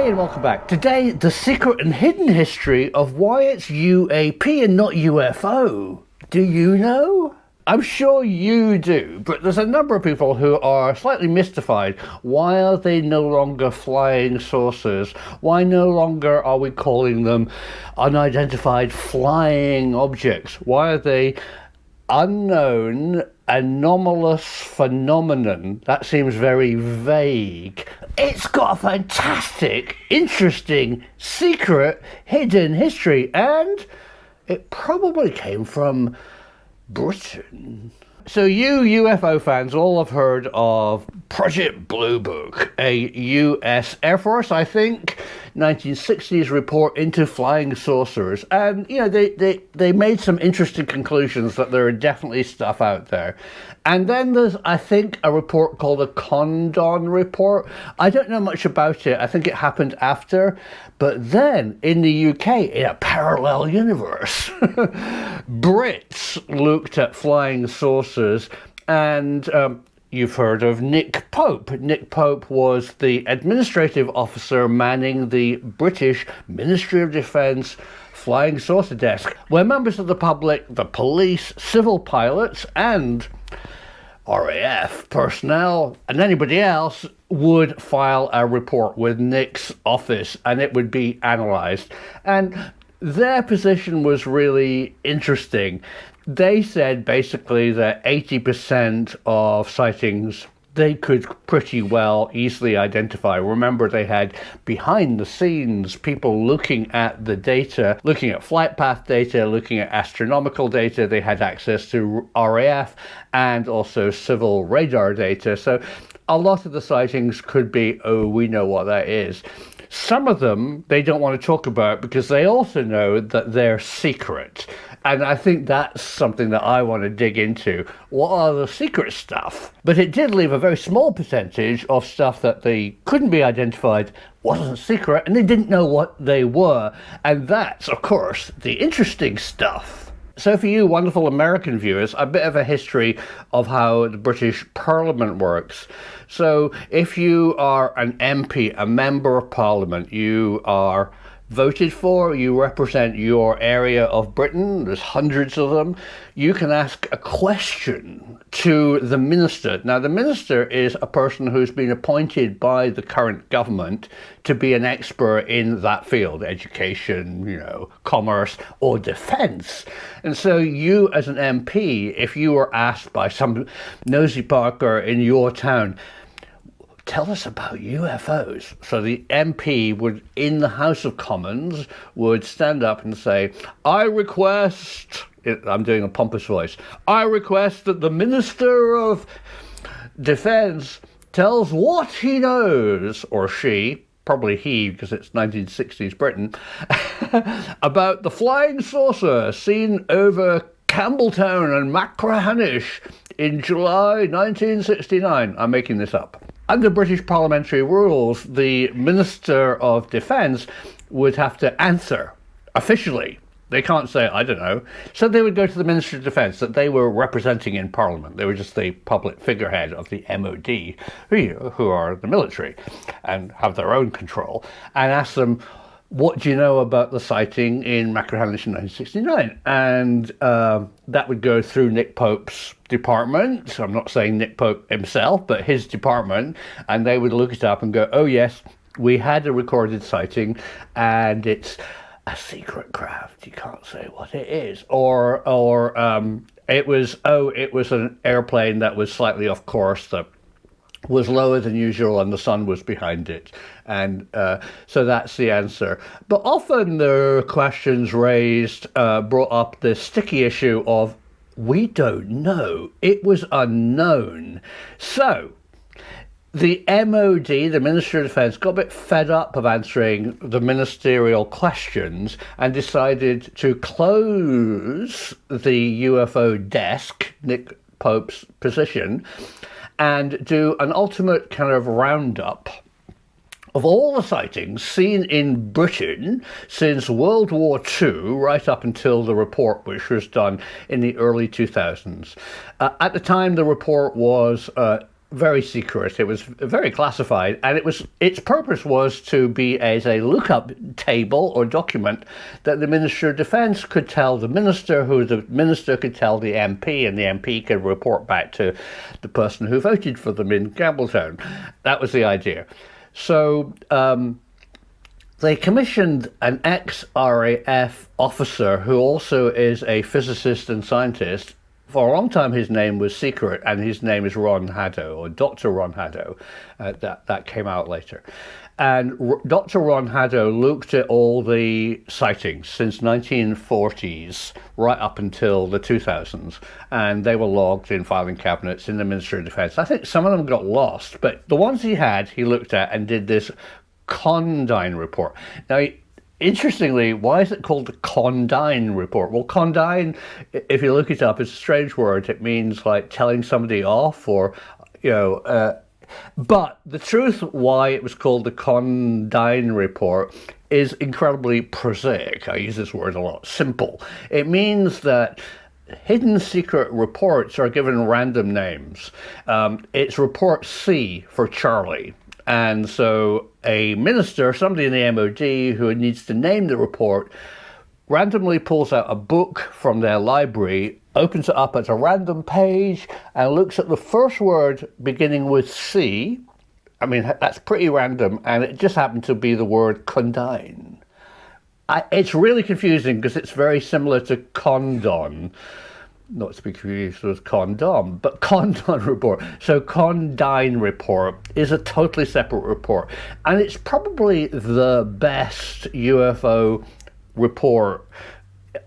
Hey and welcome back. Today, the secret and hidden history of why it's UAP and not UFO. Do you know? I'm sure you do, but there's a number of people who are slightly mystified. Why are they no longer flying saucers? Why no longer are we calling them unidentified flying objects? Why are they unknown anomalous phenomenon? That seems very vague. It's got a fantastic, interesting, secret, hidden history, and it probably came from Britain. So you UFO fans all have heard of Project Blue Book, a US Air Force, I think, 1960s report into flying saucers. And, you know, they made some interesting conclusions that there are definitely stuff out there. And then there's, I think, a report called a Condyn report. I don't know much about it. I think it happened after. But then, in the UK, in a parallel universe, Brits looked at flying saucers, and you've heard of Nick Pope. Nick Pope was the administrative officer manning the British Ministry of Defence flying saucer desk, where members of the public, the police, civil pilots, and RAF personnel and anybody else would file a report with Nick's office, and it would be analysed. And their position was really interesting. They said basically that 80% of sightings they could pretty well easily identify. Remember, they had behind the scenes people looking at the data, looking at flight path data, looking at astronomical data. They had access to RAF and also civil radar data. So a lot of the sightings could be, oh, we know what that is. Some of them they don't want to talk about because they also know that they're secret. And I think that's something that I want to dig into. What are the secret stuff? But it did leave a very small percentage of stuff that they couldn't be identified, wasn't secret, and they didn't know what they were. And that's, of course, the interesting stuff. So for you wonderful American viewers, a bit of a history of how the British Parliament works. So if you are an MP, a Member of Parliament, you are voted for, you represent your area of Britain, there's hundreds of them, you can ask a question to the minister. Now, the minister is a person who's been appointed by the current government to be an expert in that field, education, you know, commerce, or defence. And so you, as an MP, if you were asked by some nosy Parker in your town, tell us about UFOs. So the MP would, in the House of Commons, would stand up and say, I request, I'm doing a pompous voice, I request that the Minister of Defence tells what he knows, or she, probably he because it's 1960s Britain, about the flying saucer seen over Campbelltown and Machrihanish in July 1969. I'm making this up. Under British parliamentary rules, the Minister of Defence would have to answer officially. They can't say, I don't know. So they would go to the Ministry of Defence that they were representing in Parliament. They were just the public figurehead of the MOD, who are the military and have their own control, and ask them, what do you know about the sighting in Machrihanish in 1969? And that would go through Nick Pope's department. So I'm not saying Nick Pope himself, but his department. And they would look it up and go, oh, yes, we had a recorded sighting and it's a secret craft. You can't say what it is. Or it was an airplane that was slightly off course, that was lower than usual and the sun was behind it. And so that's the answer. But often there are questions raised, brought up the sticky issue of, we don't know. It was unknown. So the MOD, the Ministry of Defence, got a bit fed up of answering the ministerial questions and decided to close the UFO desk, Nick Pope's position, and do an ultimate kind of roundup of all the sightings seen in Britain since World War II, right up until the report, which was done in the early 2000s. At the time, the report was very secret. It was very classified, and its purpose was to be as a lookup table or document that the Minister of Defence could tell the minister, who the minister could tell the MP, and the MP could report back to the person who voted for them in Campbelltown. That was the idea. So they commissioned an ex-RAF officer who also is a physicist and scientist. For a long time, his name was secret, and his name is Ron Haddo, or Dr. Ron Haddo. That came out later. And Dr. Ron Haddo looked at all the sightings since 1940s, right up until the 2000s, and they were logged in filing cabinets in the Ministry of Defence. I think some of them got lost, but the ones he looked at and did this Condign report. Now, interestingly, why is it called the Condign report? Well, Condyn, if you look it up, it's a strange word. It means like telling somebody off, or, but the truth why it was called the Condign report is incredibly prosaic. I use this word a lot. Simple. It means that hidden secret reports are given random names. It's report C for Charlie. And so a minister, somebody in the MOD who needs to name the report, randomly pulls out a book from their library, opens it up at a random page, and looks at the first word beginning with C. I mean, that's pretty random, and it just happened to be the word Condign. It's really confusing because it's very similar to condon. Not to be confused with condom, but Condyn report. So Condign report is a totally separate report, and it's probably the best UFO report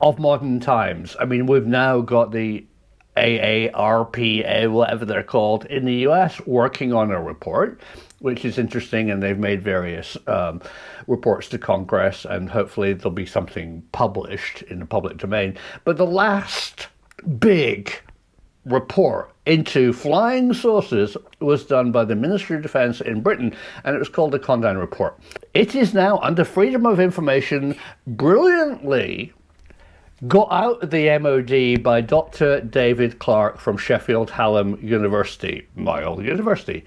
of modern times. I mean, we've now got the AARP, whatever they're called, in the US working on a report, which is interesting, and they've made various reports to Congress, and hopefully there'll be something published in the public domain. But the last big report into flying saucers was done by the Ministry of Defence in Britain, and it was called the Condyn Report. It is now under Freedom of Information, brilliantly got out of the MOD by Dr. David Clarke from Sheffield Hallam University, my old university.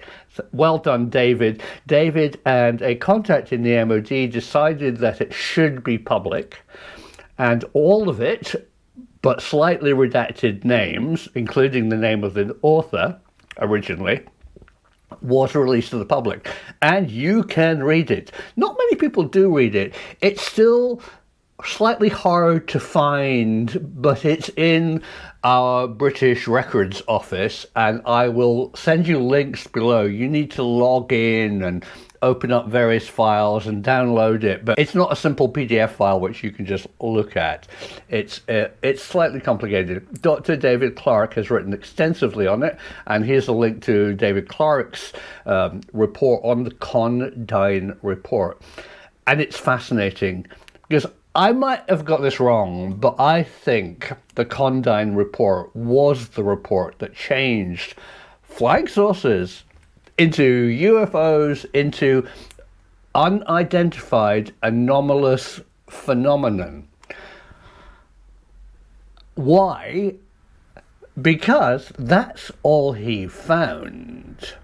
Well done, David. David and a contact in the MOD decided that it should be public, and all of it, but slightly redacted names, including the name of the author originally, was released to the public. And you can read it. Not many people do read it. It's still slightly hard to find, but it's in our British Records Office, and I will send you links below. You need to log in and open up various files and download it, but it's not a simple PDF file which you can just look at. It's slightly complicated. Dr. David Clarke has written extensively on it, and here's a link to David Clarke's report on the Condign report. And it's fascinating because I might have got this wrong, but I think the Condign report was the report that changed flying saucers into UFOs, into unidentified anomalous phenomenon. Why? Because that's all he found.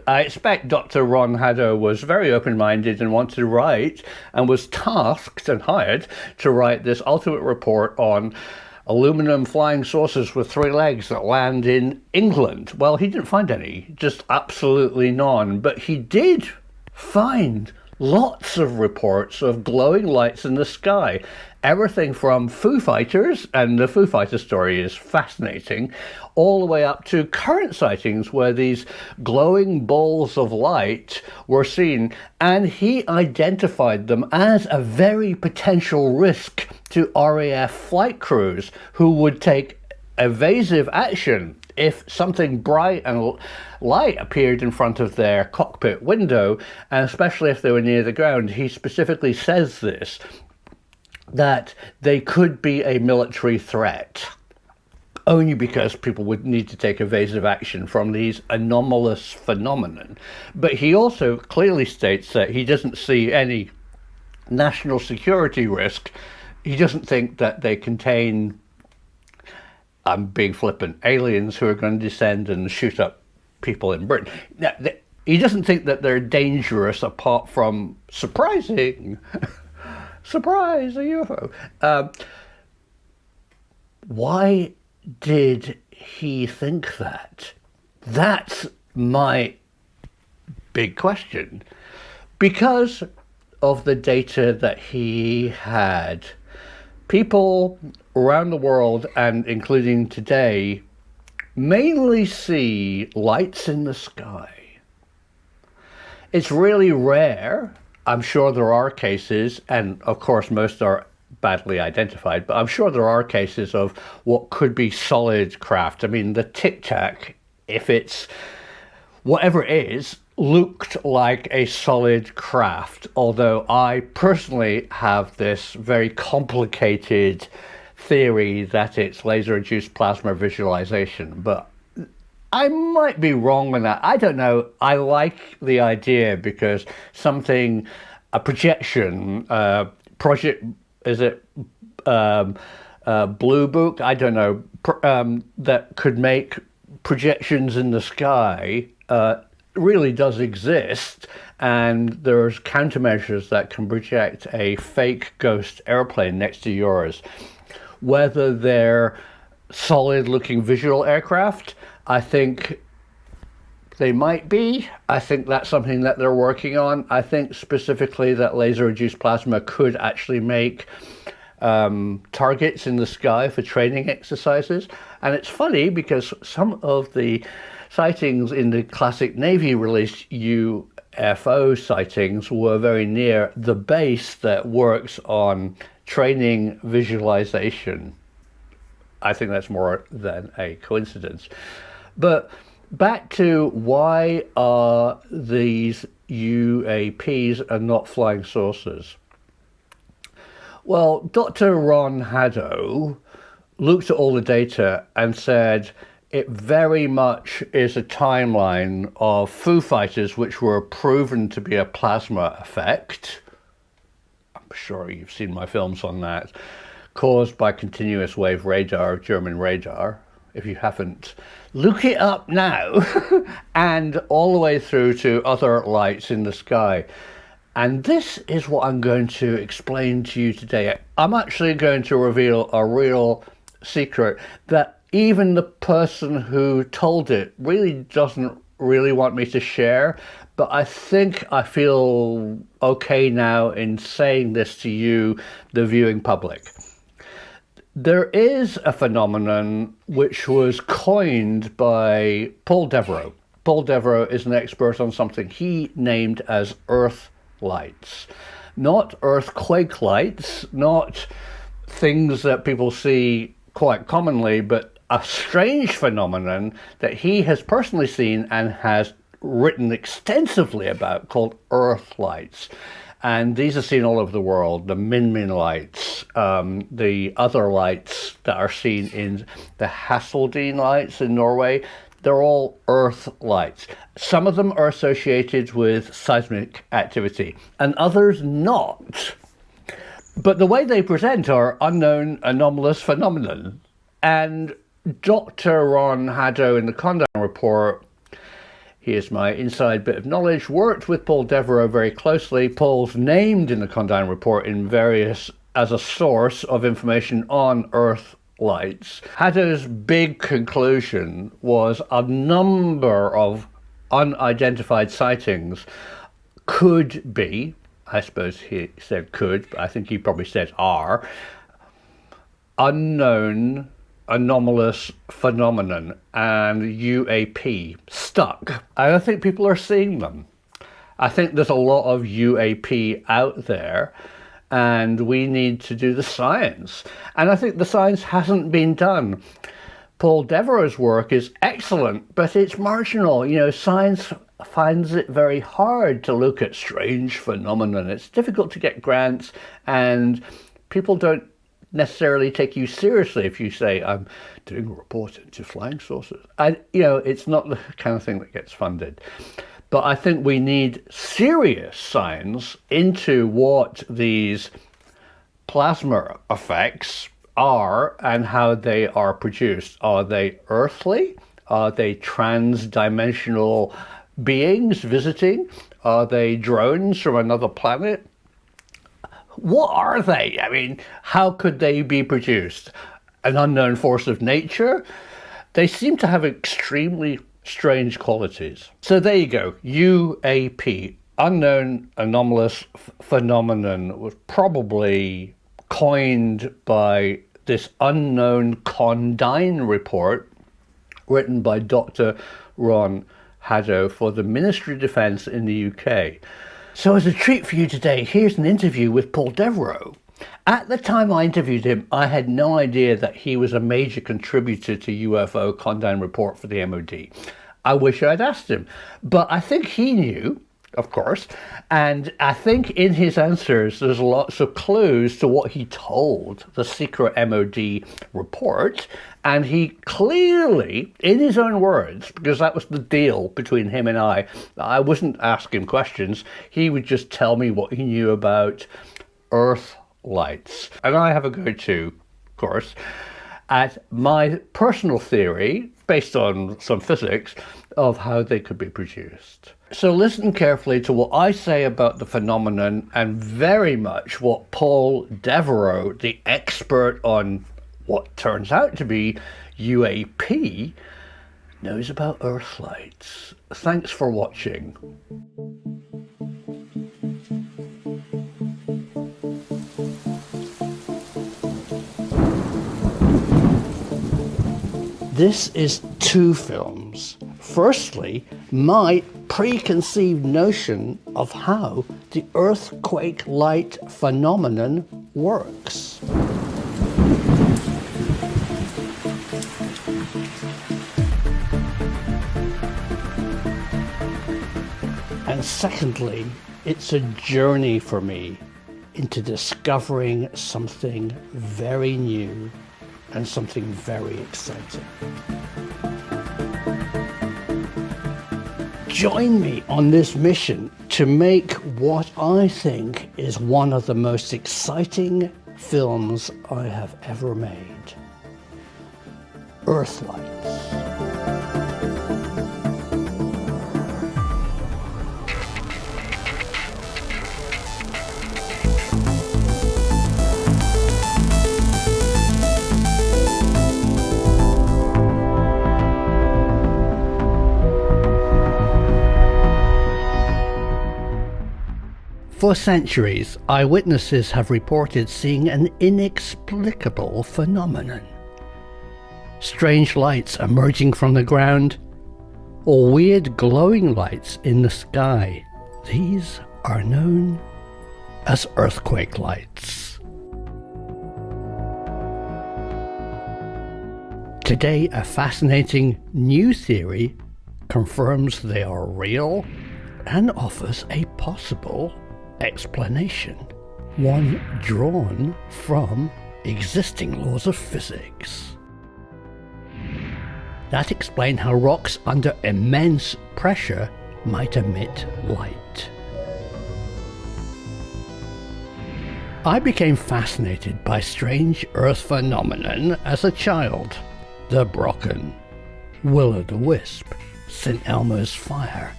I expect Dr. Ron Haddo was very open-minded and wanted to write, and was tasked and hired to write this ultimate report on aluminum flying saucers with 3 legs that land in England. Well, he didn't find any, just absolutely none, but he did find lots of reports of glowing lights in the sky. Everything from Foo Fighters, and the Foo Fighters story is fascinating, all the way up to current sightings where these glowing balls of light were seen, and he identified them as a very potential risk to RAF flight crews who would take evasive action if something bright and light appeared in front of their cockpit window, and especially if they were near the ground. He specifically says this, that they could be a military threat, only because people would need to take evasive action from these anomalous phenomenon. But he also clearly states that he doesn't see any national security risk. He doesn't think that they contain, I'm being flippant, aliens who are going to descend and shoot up people in Britain. Now, he doesn't think that they're dangerous apart from surprising. Surprise, a UFO. Why did he think that? That's my big question. Because of the data that he had, people around the world, and including today, mainly see lights in the sky. It's really rare. I'm sure there are cases, and of course most are badly identified, but I'm sure there are cases of what could be solid craft. I mean, the Tic Tac, if it's whatever it is, looked like a solid craft, although I personally have this very complicated theory that it's laser-induced plasma visualization, but I might be wrong on that. I don't know. I like the idea because a projection, project, is it Blue Book? I don't know, that could make projections in the sky really does exist, and there's countermeasures that can project a fake ghost airplane next to yours. Whether they're solid-looking visual aircraft, I think they might be. I think that's something that they're working on. I think specifically that laser-reduced plasma could actually make targets in the sky for training exercises. And it's funny because some of the sightings in the classic Navy-released UFO sightings were very near the base that works on training visualization. I think that's more than a coincidence. But back to why are these UAPs and not flying saucers? Well, Dr. Ron Haddo looked at all the data and said it very much is a timeline of Foo Fighters, which were proven to be a plasma effect. I'm sure you've seen my films on that, caused by continuous wave radar, German radar. If you haven't, look it up now. And all the way through to other lights in the sky. And this is what I'm going to explain to you today. I'm actually going to reveal a real secret that even the person who told it really doesn't really want me to share, but I think I feel okay now in saying this to you, the viewing public. There is a phenomenon which was coined by Paul Devereaux. Paul Devereaux is an expert on something he named as Earth lights. Not earthquake lights, not things that people see quite commonly, but a strange phenomenon that he has personally seen and has written extensively about called Earth lights. And these are seen all over the world, the Min lights, the other lights that are seen in the Hasseldine lights in Norway. They're all Earth lights. Some of them are associated with seismic activity and others not. But the way they present are unknown anomalous phenomenon. And Dr. Ron Haddo in the Condyn report, here's my inside bit of knowledge, worked with Paul Devereaux very closely. Paul's named in the Condyn report in various as a source of information on Earth lights. Haddo's big conclusion was a number of unidentified sightings could be, I suppose he said could, but I think he probably said are, unknown anomalous phenomenon and UAP stuck. I don't think people are seeing them. I think there's a lot of UAP out there and we need to do the science. And I think the science hasn't been done. Paul Devereaux's work is excellent, but it's marginal. You know, science finds it very hard to look at strange phenomena. It's difficult to get grants and people don't necessarily take you seriously if you say, I'm doing a report into flying saucers. It's not the kind of thing that gets funded. But I think we need serious science into what these plasma effects are and how they are produced. Are they earthly? Are they trans-dimensional beings visiting? Are they drones from another planet? What are they? I mean, how could they be produced? An unknown force of nature? They seem to have extremely strange qualities. So there you go, UAP, unknown anomalous phenomenon, was probably coined by this unknown Condign report written by Dr. Ron Haddo for the Ministry of Defence in the UK. So as a treat for you today, here's an interview with Paul Devereaux. At the time I interviewed him, I had no idea that he was a major contributor to UFO Condign report for the MOD. I wish I'd asked him, but I think he knew, of course, and I think in his answers there's lots of clues to what he told the secret MOD report, and he clearly, in his own words, because that was the deal between him and I wouldn't ask him questions, he would just tell me what he knew about Earth lights. And I have a go too, of course, at my personal theory, based on some physics, of how they could be produced. So listen carefully to what I say about the phenomenon, and very much what Paul Devereaux, the expert on what turns out to be UAP, knows about Earth lights. Thanks for watching. This is two films. Firstly, my preconceived notion of how the earthquake light phenomenon works. And secondly, it's a journey for me into discovering something very new and something very exciting. Join me on this mission to make what I think is one of the most exciting films I have ever made. Earthlights. For centuries, eyewitnesses have reported seeing an inexplicable phenomenon. Strange lights emerging from the ground, or weird glowing lights in the sky. These are known as earthquake lights. Today, a fascinating new theory confirms they are real and offers a possible explanation, one drawn from existing laws of physics that explain how rocks under immense pressure might emit light. I became fascinated by strange Earth phenomenon as a child. The Brocken, Will-o'-the-Wisp, St Elmo's Fire,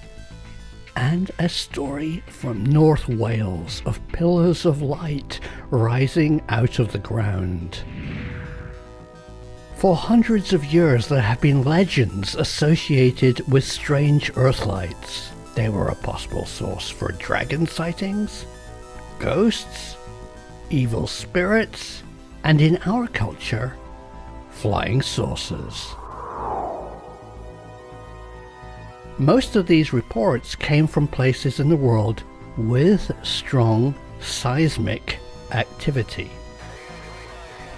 and a story from North Wales of pillars of light rising out of the ground. For hundreds of years there have been legends associated with strange earthlights. They were a possible source for dragon sightings, ghosts, evil spirits, and in our culture, flying saucers. Most of these reports came from places in the world with strong seismic activity.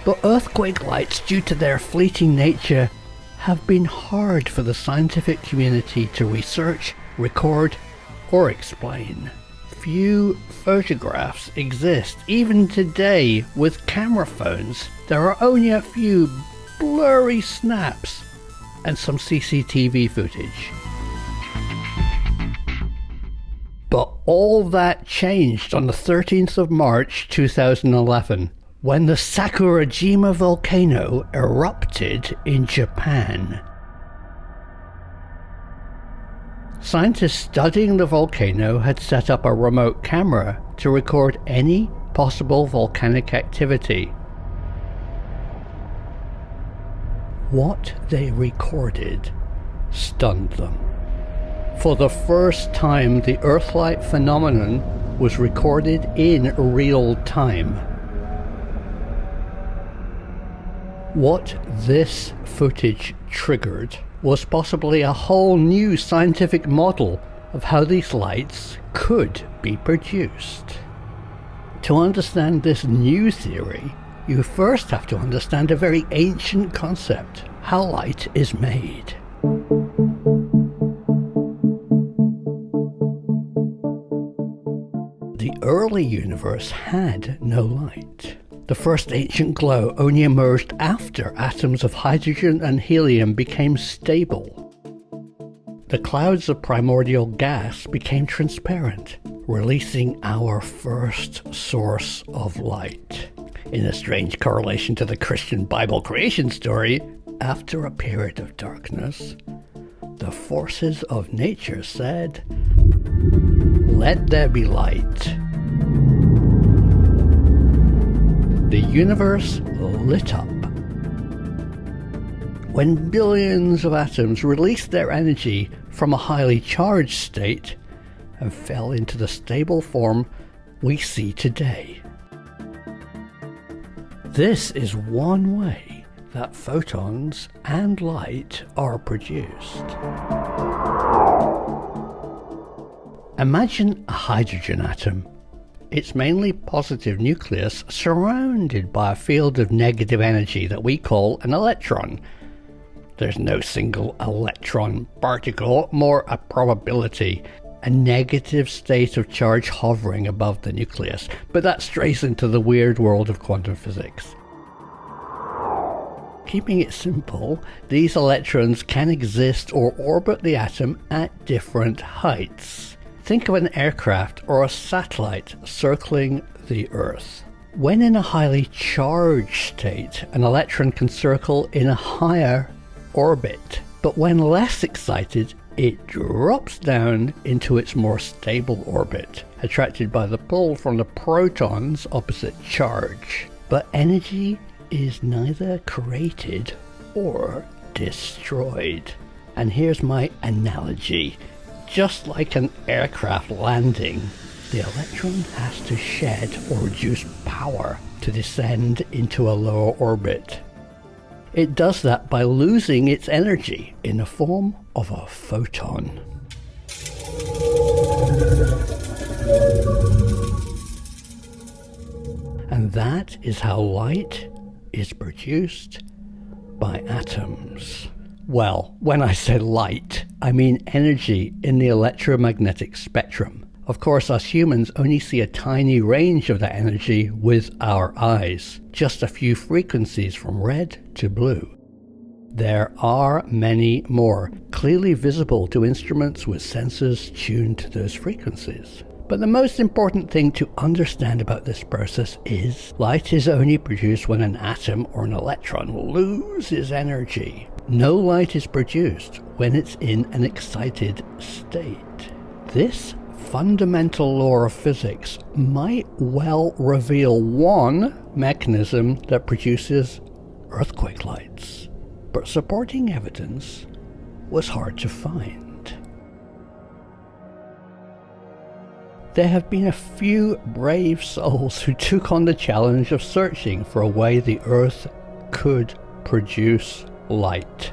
But earthquake lights, due to their fleeting nature, have been hard for the scientific community to research, record, or explain. Few photographs exist. Even today, with camera phones, there are only a few blurry snaps and some CCTV footage. But all that changed on the 13th of March 2011, when the Sakurajima volcano erupted in Japan. Scientists studying the volcano had set up a remote camera to record any possible volcanic activity. What they recorded stunned them. For the first time, the Earth-like phenomenon was recorded in real time. What this footage triggered was possibly a whole new scientific model of how these lights could be produced. To understand this new theory, you first have to understand a very ancient concept: how light is made. The early universe had no light. The first ancient glow only emerged after atoms of hydrogen and helium became stable. The clouds of primordial gas became transparent, releasing our first source of light. In a strange correlation to the Christian Bible creation story, after a period of darkness, the forces of nature said, "Let there be light." The universe lit up. When billions of atoms released their energy from a highly charged state and fell into the stable form we see today. This is one way that photons and light are produced. Imagine a hydrogen atom. Its mainly positive nucleus surrounded by a field of negative energy that we call an electron. There's no single electron particle, more a probability, a negative state of charge hovering above the nucleus, but that strays into the weird world of quantum physics. Keeping it simple, these electrons can exist or orbit the atom at different heights. Think of an aircraft or a satellite circling the Earth. When in a highly charged state, an electron can circle in a higher orbit, but when less excited, it drops down into its more stable orbit, attracted by the pull from the proton's opposite charge. But energy is neither created or destroyed. And here's my analogy. Just like an aircraft landing, the electron has to shed or reduce power to descend into a lower orbit. It does that by losing its energy in the form of a photon. And that is how light is produced by atoms. Well, when I say light, I mean energy in the electromagnetic spectrum. Of course, us humans only see a tiny range of that energy with our eyes, just a few frequencies from red to blue. There are many more, clearly visible to instruments with sensors tuned to those frequencies. But the most important thing to understand about this process is light is only produced when an atom or an electron loses energy. No light is produced when it's in an excited state. This fundamental law of physics might well reveal one mechanism that produces earthquake lights, but supporting evidence was hard to find. There have been a few brave souls who took on the challenge of searching for a way the Earth could produce light.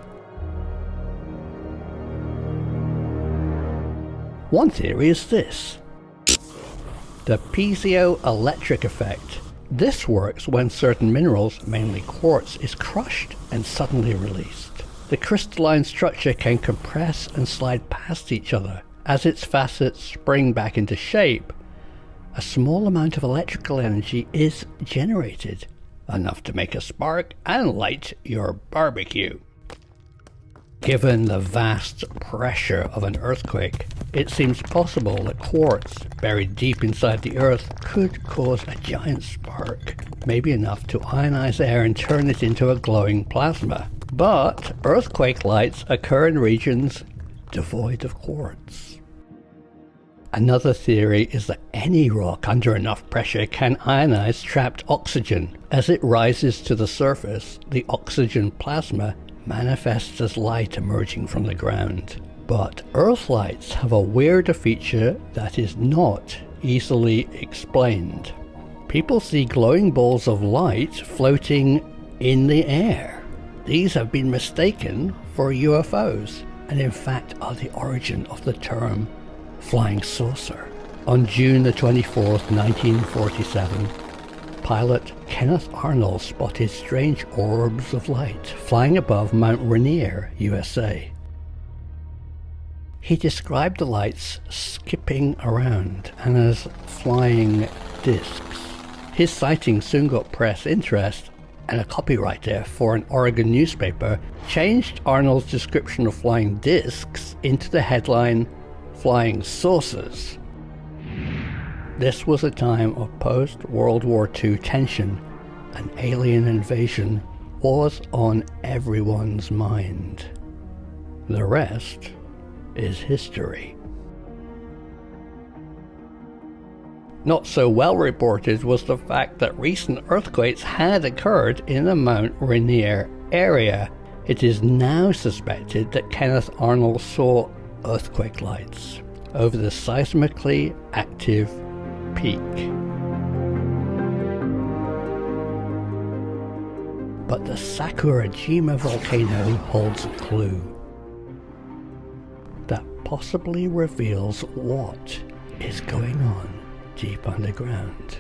One theory is this: the piezoelectric effect. This works when certain minerals, mainly quartz, is crushed and suddenly released. The crystalline structure can compress and slide past each other. As its facets spring back into shape, a small amount of electrical energy is generated, enough to make a spark and light your barbecue. Given the vast pressure of an earthquake, it seems possible that quartz, buried deep inside the Earth, could cause a giant spark, maybe enough to ionize air and turn it into a glowing plasma. But earthquake lights occur in regions devoid of quartz. Another theory is that any rock under enough pressure can ionize trapped oxygen. As it rises to the surface, the oxygen plasma manifests as light emerging from the ground. But Earth lights have a weirder feature that is not easily explained. People see glowing balls of light floating in the air. These have been mistaken for UFOs, and in fact are the origin of the term flying saucer. On June the 24th, 1947, pilot Kenneth Arnold spotted strange orbs of light flying above Mount Rainier, USA. He described the lights skipping around and as flying discs. His sighting soon got press interest, and a copywriter for an Oregon newspaper changed Arnold's description of flying discs into the headline, "Flying Saucers." This was a time of post-World War II tension, and alien invasion was on everyone's mind. The rest is history. Not so well reported was the fact that recent earthquakes had occurred in the Mount Rainier area. It is now suspected that Kenneth Arnold saw earthquake lights over the seismically active peak. But the Sakurajima volcano holds a clue that possibly reveals what is going on deep underground.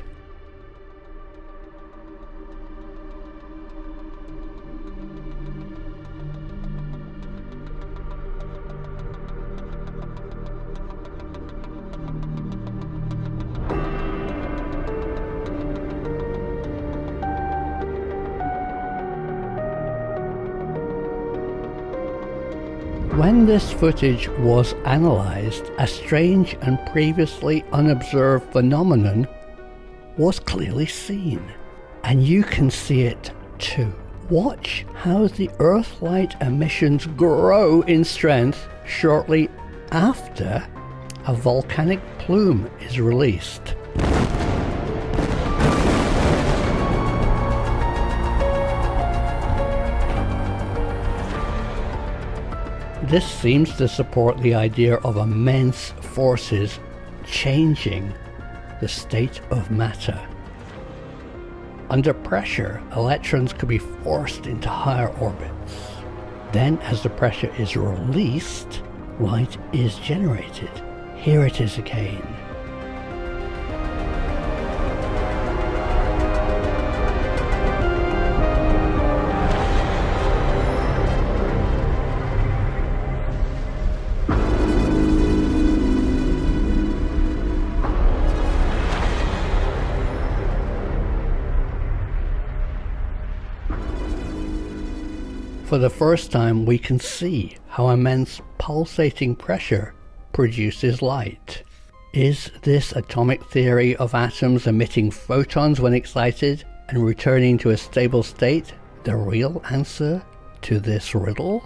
When this footage was analysed, a strange and previously unobserved phenomenon was clearly seen. And you can see it too. Watch how the Earthlight emissions grow in strength shortly after a volcanic plume is released. This seems to support the idea of immense forces changing the state of matter. Under pressure, electrons could be forced into higher orbits. Then, as the pressure is released, light is generated. Here it is again. For the first time, we can see how immense pulsating pressure produces light. Is this atomic theory of atoms emitting photons when excited and returning to a stable state the real answer to this riddle?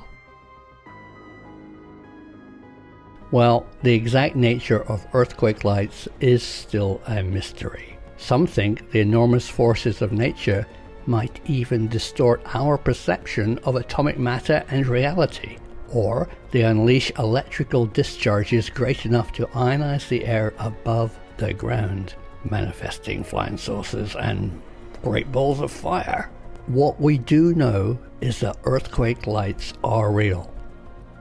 Well, the exact nature of earthquake lights is still a mystery. Some think the enormous forces of nature might even distort our perception of atomic matter and reality, or they unleash electrical discharges great enough to ionize the air above the ground, manifesting flying saucers and great balls of fire. What we do know is that earthquake lights are real.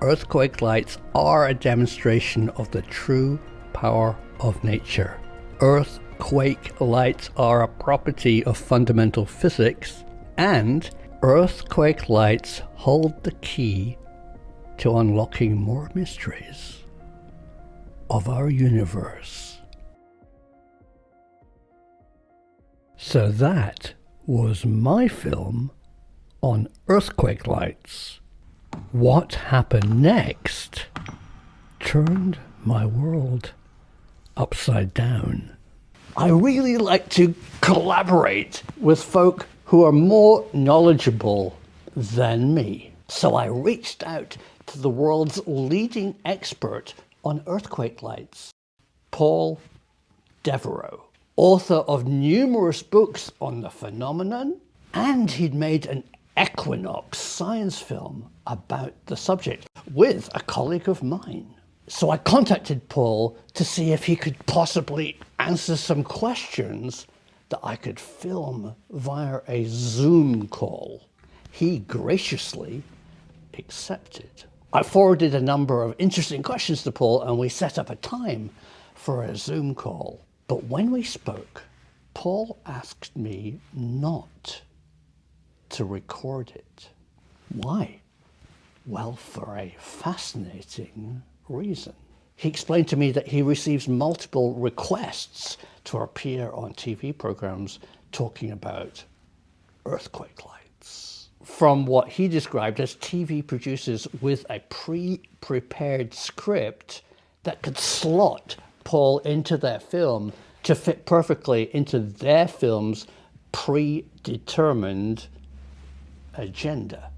Earthquake lights are a demonstration of the true power of nature. Earthquake lights are a property of fundamental physics, and earthquake lights hold the key to unlocking more mysteries of our universe. So that was my film on earthquake lights. What happened next turned my world upside down. I really like to collaborate with folk who are more knowledgeable than me. So I reached out to the world's leading expert on earthquake lights, Paul Devereaux, author of numerous books on the phenomenon, and he'd made an Equinox science film about the subject with a colleague of mine. So I contacted Paul to see if he could possibly answer some questions that I could film via a Zoom call. He graciously accepted. I forwarded a number of interesting questions to Paul and we set up a time for a Zoom call. But when we spoke, Paul asked me not to record it. Why? Well, for a fascinating reason. He explained to me that he receives multiple requests to appear on TV programs talking about earthquake lights. From what he described as TV producers with a pre-prepared script that could slot Paul into their film to fit perfectly into their film's predetermined agenda.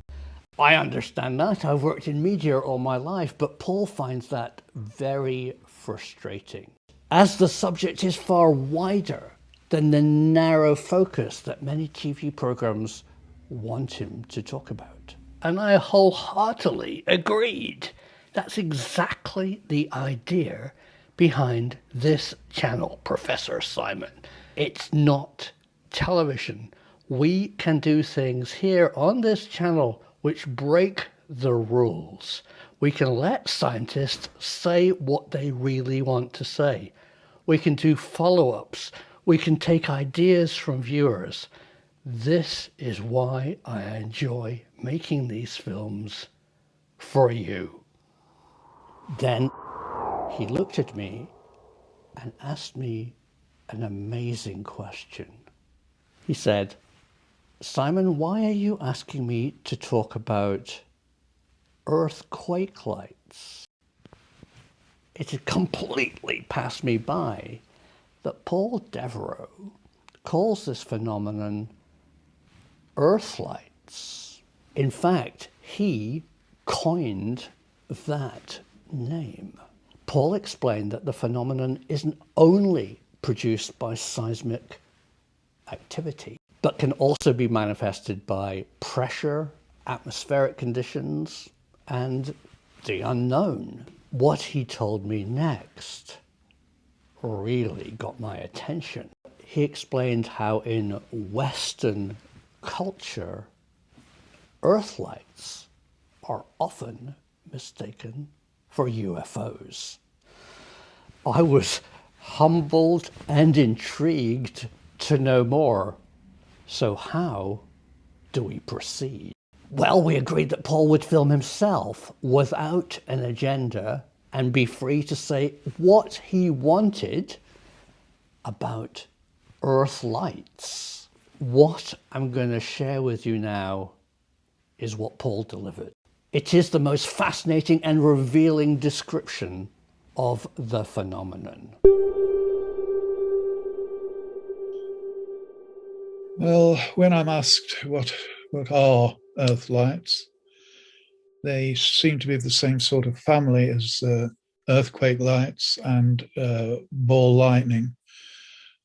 I understand that. I've worked in media all my life, but Paul finds that very frustrating, as the subject is far wider than the narrow focus that many TV programs want him to talk about. And I wholeheartedly agreed. That's exactly the idea behind this channel, Professor Simon. It's not television. We can do things here on this channel which break the rules. We can let scientists say what they really want to say. We can do follow-ups. We can take ideas from viewers. This is why I enjoy making these films for you. Then he looked at me and asked me an amazing question. He said, "Simon, why are you asking me to talk about earthquake lights?" It had completely passed me by that Paul Devereaux calls this phenomenon earth lights. In fact, he coined that name. Paul explained that the phenomenon isn't only produced by seismic activity, but can also be manifested by pressure, atmospheric conditions, and the unknown. What he told me next really got my attention. He explained how in Western culture, earth lights are often mistaken for UFOs. I was humbled and intrigued to know more. So how do we proceed? Well, we agreed that Paul would film himself without an agenda and be free to say what he wanted about earth lights. What I'm going to share with you now is what Paul delivered. It is the most fascinating and revealing description of the phenomenon. Well, when I'm asked what are earth lights, they seem to be of the same sort of family as earthquake lights and ball lightning.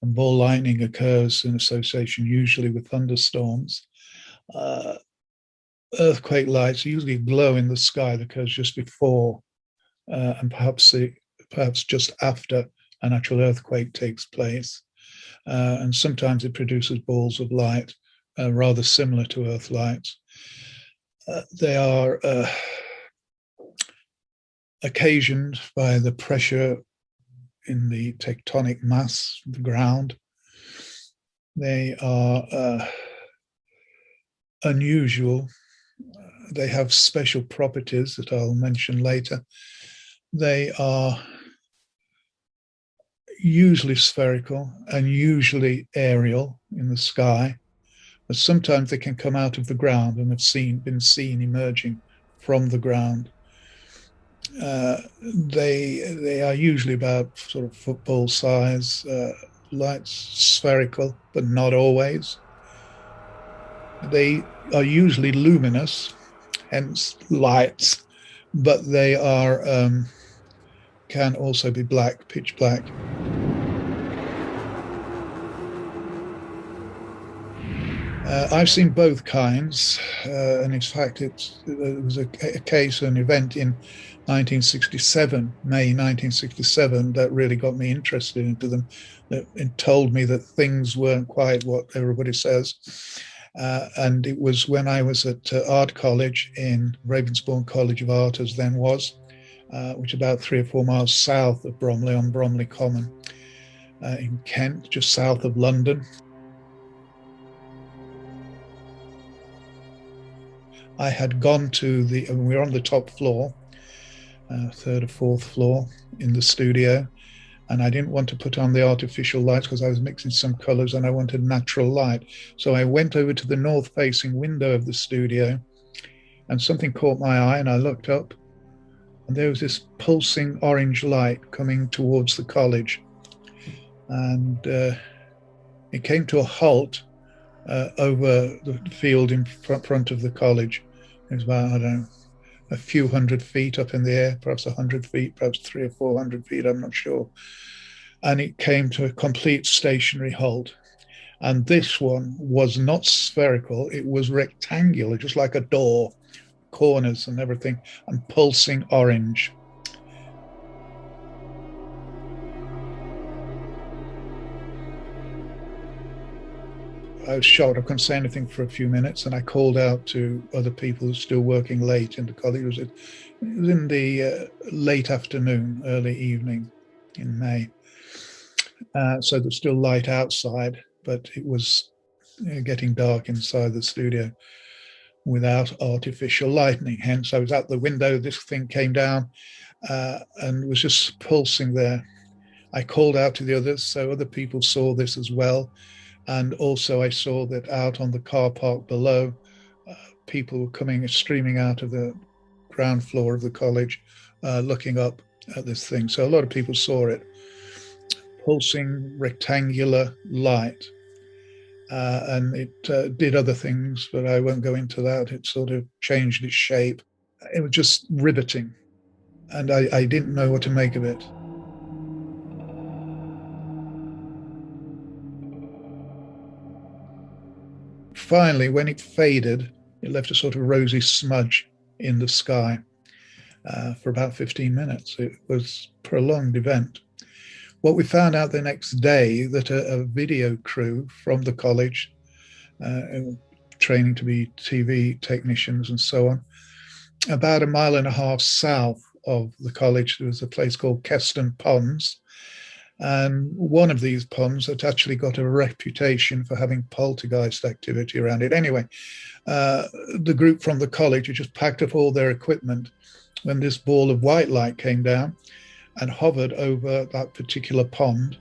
And ball lightning occurs in association usually with thunderstorms. Earthquake lights usually glow in the sky that occurs just before and perhaps just after an actual earthquake takes place. And sometimes it produces balls of light rather similar to earth lights. They are occasioned by the pressure in the tectonic mass of the ground. They are unusual. They have special properties that I'll mention later. They are usually spherical and usually aerial in the sky, but sometimes they can come out of the ground and have been seen emerging from the ground. They are usually about sort of football size, lights, spherical, but not always. They are usually luminous, hence lights, but they are can also be black, pitch black. I've seen both kinds, and in fact, it was a case, an event in 1967, May 1967, that really got me interested into them. It told me that things weren't quite what everybody says. And it was when I was at art college in Ravensbourne College of Art, as then was, which is about 3 or 4 miles south of Bromley, on Bromley Common in Kent, just south of London. I had gone to we were on the top floor, third or fourth floor in the studio, and I didn't want to put on the artificial lights because I was mixing some colors and I wanted natural light. So I went over to the north facing window of the studio, and something caught my eye, and I looked up, and there was this pulsing orange light coming towards the college. And it came to a halt over the field in front of the college. It was about, I don't know, a few hundred feet up in the air, perhaps 100 feet, perhaps 300 or 400 feet, I'm not sure. And it came to a complete stationary halt. And this one was not spherical, it was rectangular, just like a door, corners and everything, and pulsing orange. I was shocked. I couldn't say anything for a few minutes, and I called out to other people who were still working late in the college. It was in the late afternoon, early evening in May. So there's still light outside, but it was getting dark inside the studio without artificial lighting. Hence, I was at the window. This thing came down and was just pulsing there. I called out to the others, so other people saw this as well. And also I saw that out on the car park below, people were coming, streaming out of the ground floor of the college, looking up at this thing. So a lot of people saw it. Pulsing rectangular light. And it did other things, but I won't go into that. It sort of changed its shape. It was just riveting. And I didn't know what to make of it. Finally, when it faded, it left a sort of rosy smudge in the sky for about 15 minutes. It was a prolonged event. What we found out the next day, that a video crew from the college, training to be TV technicians and so on, about 1.5 miles south of the college, there was a place called Keston Ponds. And one of these ponds had actually got a reputation for having poltergeist activity around it. Anyway, the group from the college had just packed up all their equipment when this ball of white light came down and hovered over that particular pond.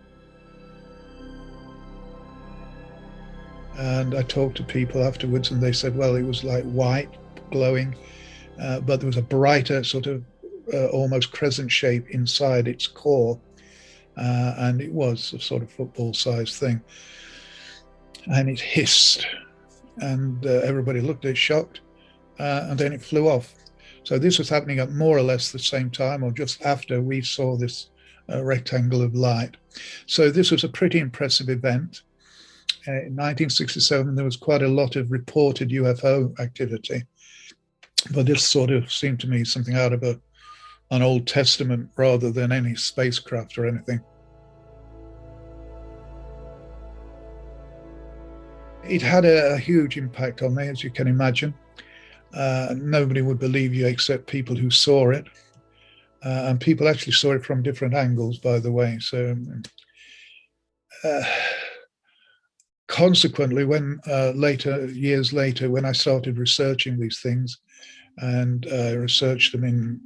And I talked to people afterwards, and they said, well, it was like white, glowing, but there was a brighter sort of almost crescent shape inside its core. And it was a sort of football-sized thing. And it hissed, and everybody looked at it shocked, and then it flew off. So this was happening at more or less the same time, or just after we saw this rectangle of light. So this was a pretty impressive event. In 1967, there was quite a lot of reported UFO activity, but this sort of seemed to me something out of an Old Testament rather than any spacecraft or anything. It had a huge impact on me, as you can imagine. Nobody would believe you except people who saw it. And people actually saw it from different angles, by the way. So consequently, when years later, when I started researching these things, and I researched them in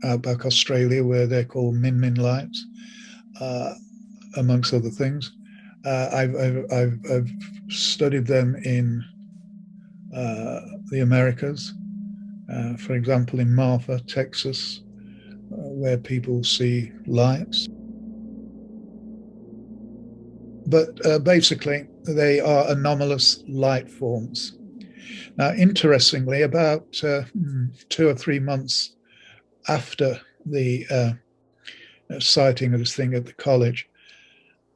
outback Australia, where they're called min lights, amongst other things. I've studied them in the Americas, for example, in Marfa, Texas, where people see lights. But basically, they are anomalous light forms. Now, interestingly, about 2 or 3 months after the sighting of this thing at the college,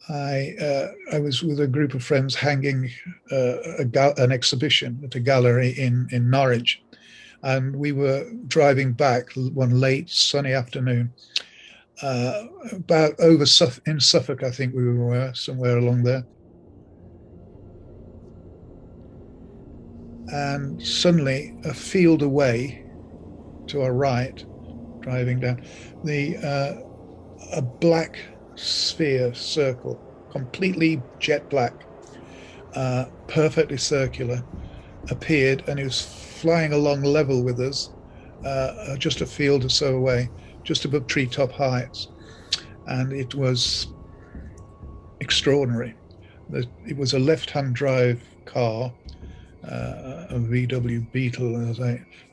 I was with a group of friends hanging an exhibition at a gallery in Norwich, and we were driving back one late sunny afternoon, about in Suffolk, I think we were somewhere along there. And suddenly, a field away to our right, driving down, a black sphere circle, completely jet black, perfectly circular, appeared, and it was flying along level with us, just a field or so away, just above treetop heights. And it was extraordinary. It was a left-hand drive car, a VW Beetle.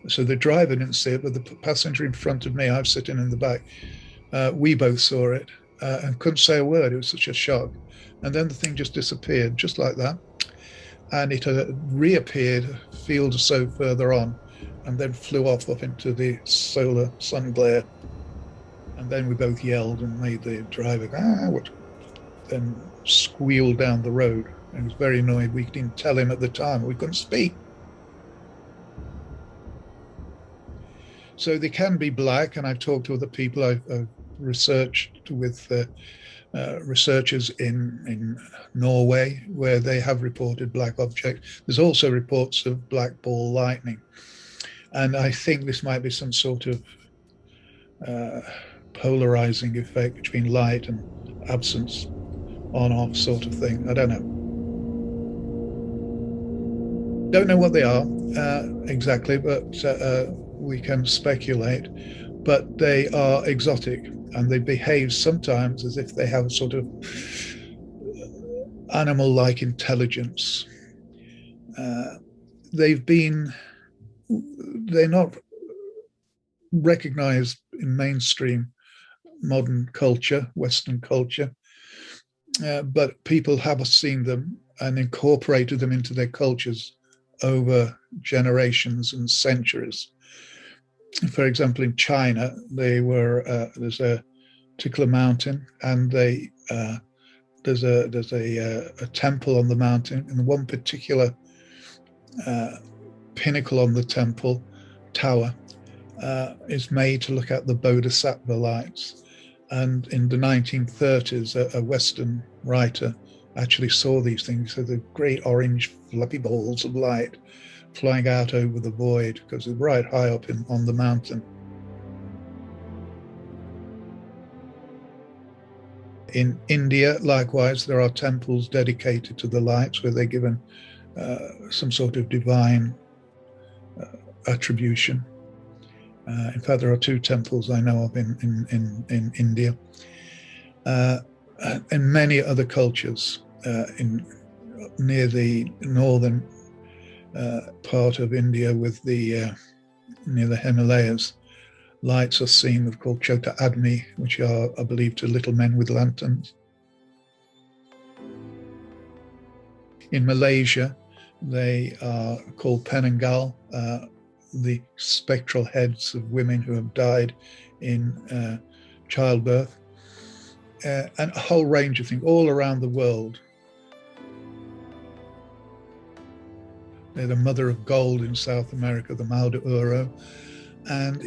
So the driver didn't see it, but the passenger in front of me, I was sitting in the back, we both saw it and couldn't say a word. It was such a shock. And then the thing just disappeared, just like that. And it reappeared a field or so further on, and then flew off up into the solar sun glare. And then we both yelled and made the driver go, then squealed down the road. And he was very annoyed. We didn't tell him at the time. We couldn't speak. So they can be black, and I've talked to other people. I've researched with researchers in Norway, where they have reported black objects. There's also reports of black ball lightning. And I think this might be some sort of polarizing effect between light and absence, on-off sort of thing. I don't know. Don't know what they are exactly, but we can speculate. But they are exotic, and they behave sometimes as if they have a sort of animal-like intelligence. They're not recognized in mainstream modern culture, Western culture, but people have seen them and incorporated them into their cultures over generations and centuries. For example, in China, there's a particular mountain, and there's a temple on the mountain, and one particular pinnacle on the temple tower is made to look at the Bodhisattva lights. And in the 1930s, a Western writer actually saw these things. So the great orange fluffy balls of light flying out over the void, because they're right high up on the mountain. In India, likewise, there are temples dedicated to the lights where they're given some sort of divine attribution. In fact, there are 2 temples I know of in India. And many other cultures near the northern part of India with near the Himalayas, lights are seen, called Chota Agni, which are believed to little men with lanterns. In Malaysia, they are called Penanggal, the spectral heads of women who have died in childbirth, and a whole range of things all around the world. They're the mother of gold in South America, the mal de oro, and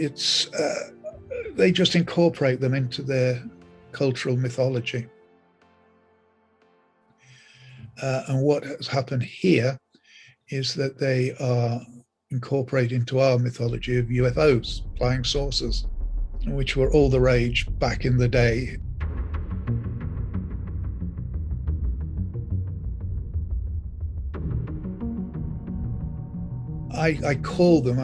they just incorporate them into their cultural mythology. And what has happened here is that they are incorporated into our mythology of UFOs, flying saucers, which were all the rage back in the day. I call them,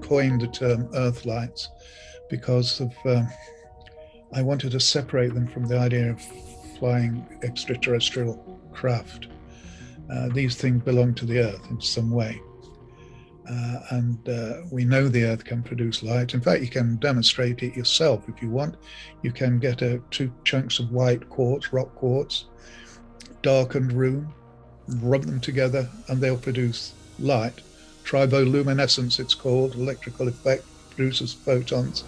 coined the term Earth lights, because of I wanted to separate them from the idea of flying extraterrestrial craft. These things belong to the Earth in some way. And we know the Earth can produce light. In fact, you can demonstrate it yourself if you want. You can get 2 chunks of white quartz, rock quartz, darkened room, rub them together, and they'll produce light. Triboluminescence, it's called, electrical effect. produces photons.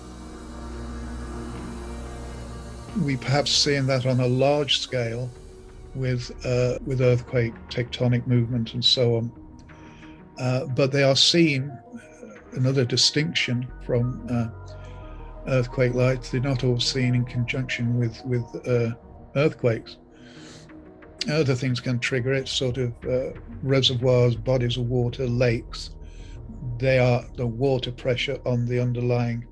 We perhaps seeing that on a large scale with earthquake, tectonic movement, and so on. But they are seen, another distinction from earthquake lights, they're not all seen in conjunction with earthquakes. Other things can trigger it, sort of reservoirs, bodies of water, lakes. They are the water pressure on the underlying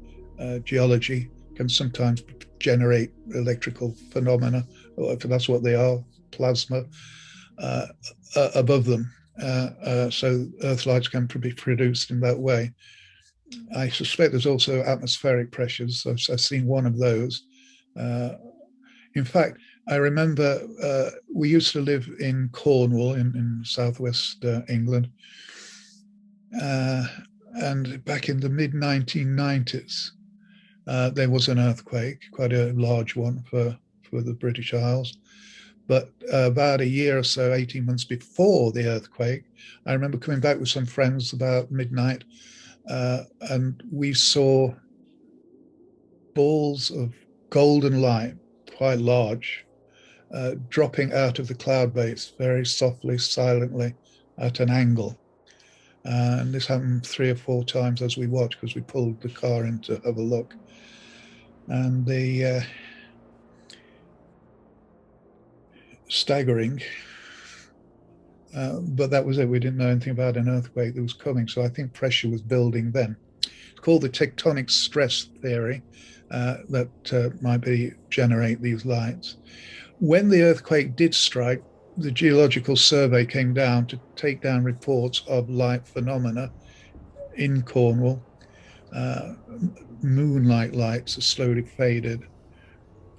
geology can sometimes generate electrical phenomena. That's what they are, plasma above them. So earth lights can be produced in that way. I suspect there's also atmospheric pressures. I've seen one of those. In fact, I remember we used to live in Cornwall in southwest England. And back in the mid-1990s, there was an earthquake, quite a large one for the British Isles. But about a year or so, 18 months before the earthquake, I remember coming back with some friends about midnight, and we saw balls of golden light, quite large, dropping out of the cloud base very softly, silently, at an angle. And this happened 3 or 4 times as we watched, because we pulled the car in to have a look. And the staggering, but that was it. We didn't know anything about an earthquake that was coming. So I think pressure was building then. It's called the tectonic stress theory, that might generate these lights. When the earthquake did strike, the Geological Survey came down to take down reports of light phenomena in Cornwall. Moonlight lights are slowly faded,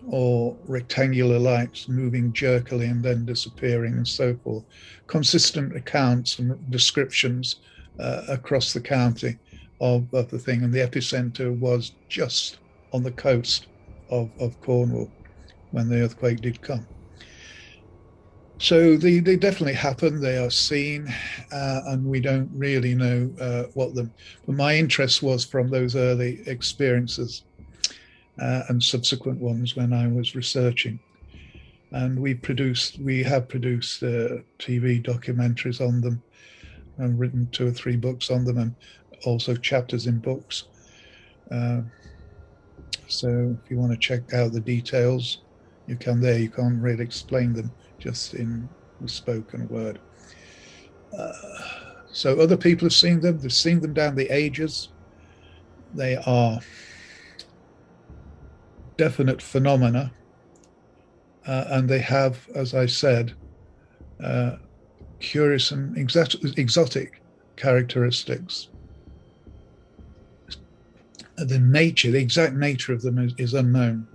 or rectangular lights moving jerkily and then disappearing, and so forth. Consistent accounts and descriptions across the county of the thing. And the epicenter was just on the coast of Cornwall when the earthquake did come. So they definitely happen. They are seen, and we don't really know what them. But my interest was from those early experiences and subsequent ones when I was researching. And we have produced TV documentaries on them, and written 2 or 3 books on them, and also chapters in books. So if you want to check out the details, you can there. You can't really explain them just in the spoken word. So other people have seen them. They've seen them down the ages. They are definite phenomena. And they have, as I said, curious and exotic characteristics. The exact nature of them is unknown.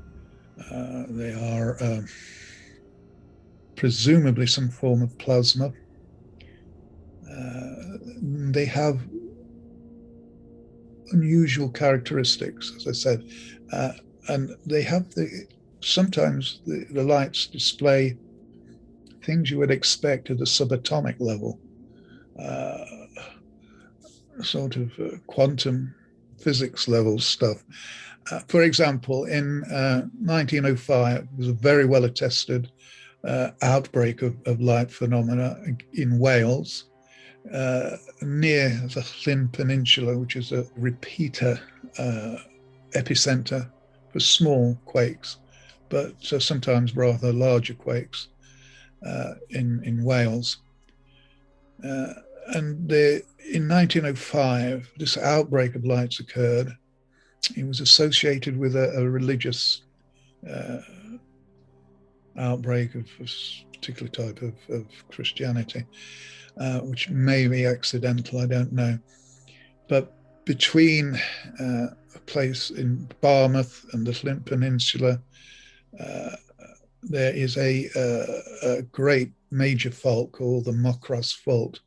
They are presumably some form of plasma. They have unusual characteristics, as I said, and they have sometimes the lights display things you would expect at a subatomic level, sort of quantum physics level stuff. For example, in 1905, there was a very well attested outbreak of light phenomena in Wales, near the Llyn Peninsula, which is a repeater epicenter for small quakes, but sometimes rather larger quakes in Wales. And in 1905, this outbreak of lights occurred. It was associated with a religious outbreak of a particular type of Christianity, which may be accidental, I don't know. But between a place in Barmouth and the Llyn Peninsula, there is a great major fault called the Mocros Fault.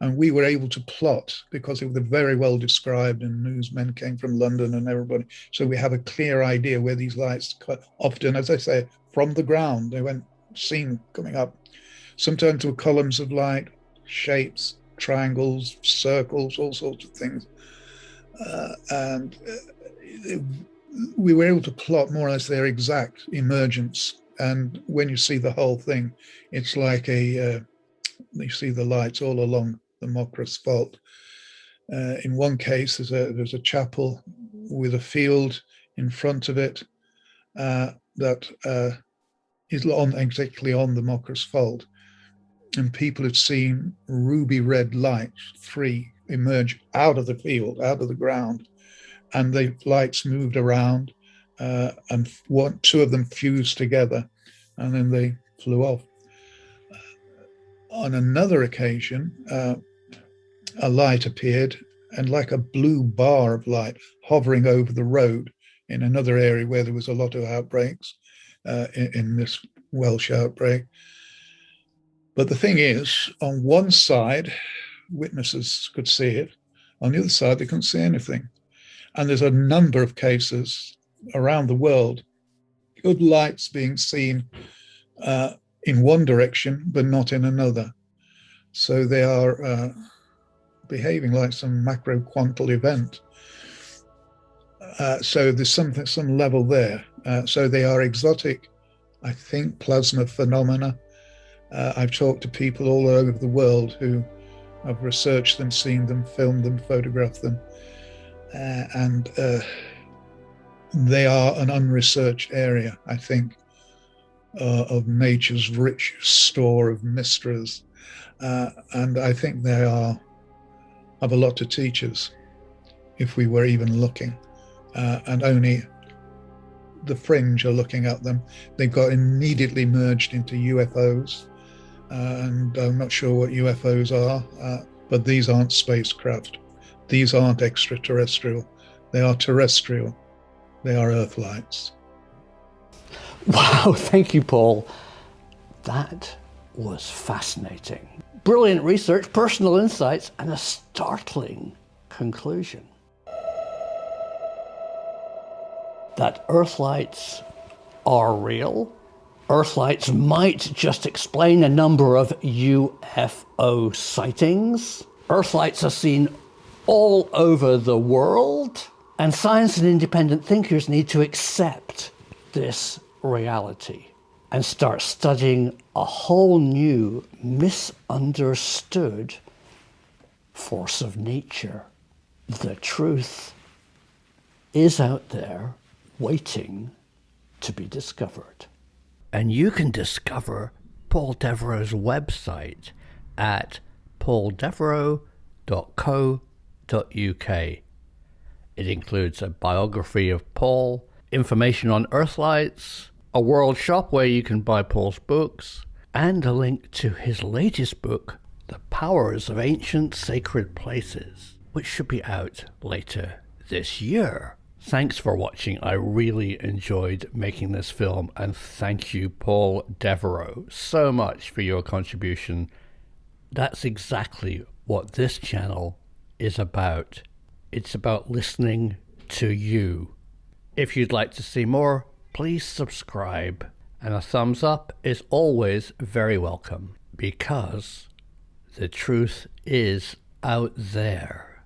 And we were able to plot, because it was very well described, and newsmen came from London and everybody. So we have a clear idea where these lights, often, as I say, from the ground, they went seen coming up. Sometimes were columns of light, shapes, triangles, circles, all sorts of things. and we were able to plot more or less their exact emergence. And when you see the whole thing, it's like you see the lights all along the Mokros Fault. In one case, there's a chapel with a field in front of it that is exactly on the Mokros Fault. And people had seen ruby red lights, 3, emerge out of the field, out of the ground. And the lights moved around, and 2 of them fused together, and then they flew off. On another occasion, a light appeared, and like a blue bar of light hovering over the road in another area where there was a lot of outbreaks in this Welsh outbreak. But the thing is, on one side, witnesses could see it. On the other side, they couldn't see anything. And there's a number of cases around the world of lights being seen in one direction, but not in another. So they are behaving like some macro-quantal event. So there's some level there. So they are exotic, I think, plasma phenomena. I've talked to people all over the world who have researched them, seen them, filmed them, photographed them. And they are an unresearched area, I think, of nature's rich store of mysteries. And I think they have a lot to teach us if we were even looking. And only the fringe are looking at them. They got immediately merged into UFOs. And I'm not sure what UFOs are, but these aren't spacecraft. These aren't extraterrestrial. They are terrestrial. They are Earthlights. Wow, thank you, Paul. That was fascinating. Brilliant research, personal insights, and a startling conclusion. That Earthlights are real. Earthlights might just explain a number of UFO sightings. Earthlights are seen all over the world, and science and independent thinkers need to accept this reality and start studying a whole new, misunderstood force of nature. The truth is out there waiting to be discovered. And you can discover Paul Devereaux's website at pauldevereaux.co.uk. It includes a biography of Paul, information on Earthlights, a world shop where you can buy Paul's books, and a link to his latest book, The Powers of Ancient Sacred Places, which should be out later this year. Thanks for watching. I really enjoyed making this film, and thank you, Paul Devereaux, so much for your contribution. That's exactly what this channel is about. It's about listening to you. If you'd like to see more, please subscribe, and a thumbs up is always very welcome, because the truth is out there.